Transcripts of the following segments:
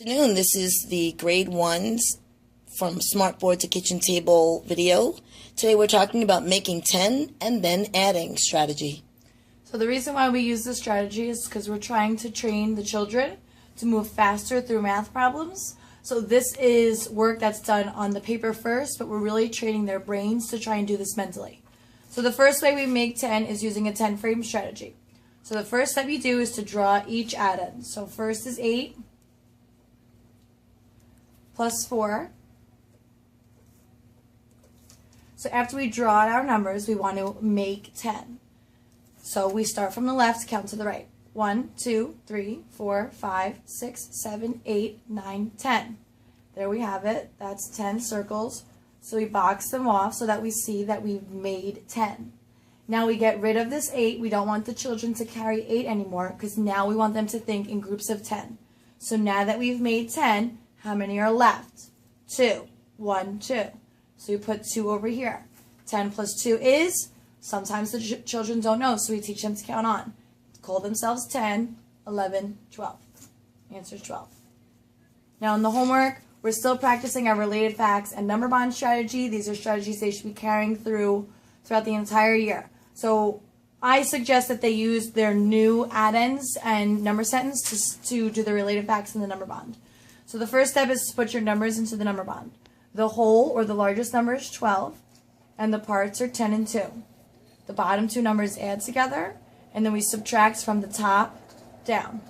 Afternoon. This is the grade 1s from Smartboard to Kitchen Table video. Today we're talking about making 10 and then adding strategy. So the reason why we use this strategy is because we're trying to train the children to move faster through math problems. So this is work that's done on the paper first, but we're really training their brains to try and do this mentally. So the first way we make 10 is using a 10 frame strategy. So the first step you do is to draw each add-in. So first is 8 plus 4. So after we draw our numbers, we want to make 10. So we start from the left, count to the right. 1, 2, 3, 4, 5, 6, 7, 8, 9, 10. There we have it. That's 10 circles. So we box them off so that we see that we've made 10. Now we get rid of this 8. We don't want the children to carry 8 anymore because now we want them to think in groups of 10. So now that we've made 10, how many are left? 2. 1, 2. So we put 2 over here. 10 plus 2 is, sometimes the children don't know, so we teach them to count on. Call themselves 10, 11, 12. Answer is 12. Now in the homework, we're still practicing our related facts and number bond strategy. These are strategies they should be carrying throughout the entire year. So I suggest that they use their new add-ins and number sentence to do the related facts and the number bond. So the first step is to put your numbers into the number bond. The whole, or the largest number, is 12, and the parts are 10 and 2. The bottom two numbers add together, and then we subtract from the top down.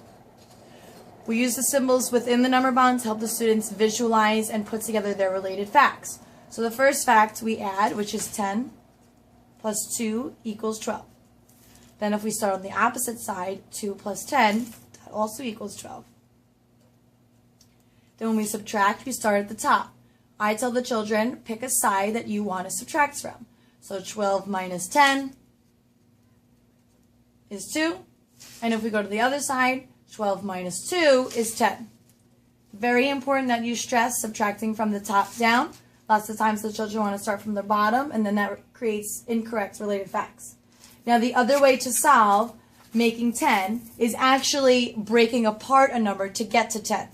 We use the symbols within the number bond to help the students visualize and put together their related facts. So the first fact we add, which is 10 plus 2 equals 12. Then if we start on the opposite side, 2 plus 10, that also equals 12. Then when we subtract, we start at the top. I tell the children, pick a side that you want to subtract from. So 12 minus 10 is 2. And if we go to the other side, 12 minus 2 is 10. Very important that you stress subtracting from the top down. Lots of times the children want to start from the bottom, and then that creates incorrect related facts. Now the other way to solve making 10 is actually breaking apart a number to get to 10.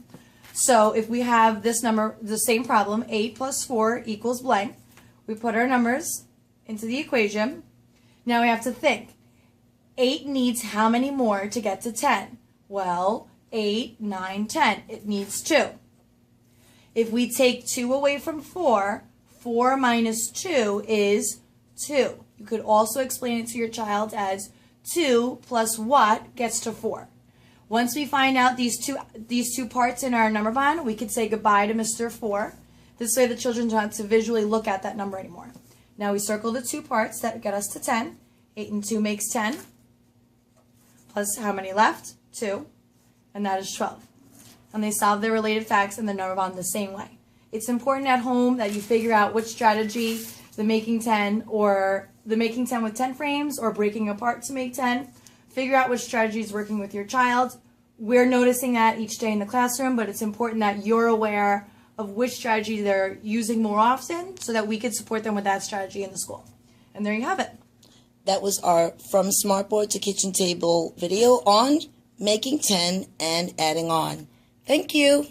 So if we have this number, the same problem, 8 plus 4 equals blank, we put our numbers into the equation. Now we have to think, 8 needs how many more to get to 10? Well, 8, 9, 10. It needs 2. If we take 2 away from 4, 4 minus 2 is 2. You could also explain it to your child as 2 plus what gets to 4. Once we find out these two parts in our number bond, we could say goodbye to Mr. 4. This way the children don't have to visually look at that number anymore. Now we circle the 2 parts that get us to 10. 8 and 2 makes 10. Plus how many left? 2. And that is 12. And they solve their related facts in the number bond the same way. It's important at home that you figure out which strategy, the making 10 or the making 10 with 10 frames or breaking apart to make 10. Figure out which strategy is working with your child. We're noticing that each day in the classroom, but it's important that you're aware of which strategy they're using more often so that we can support them with that strategy in the school. And there you have it. That was our From Smartboard to Kitchen Table video on making 10 and adding on. Thank you.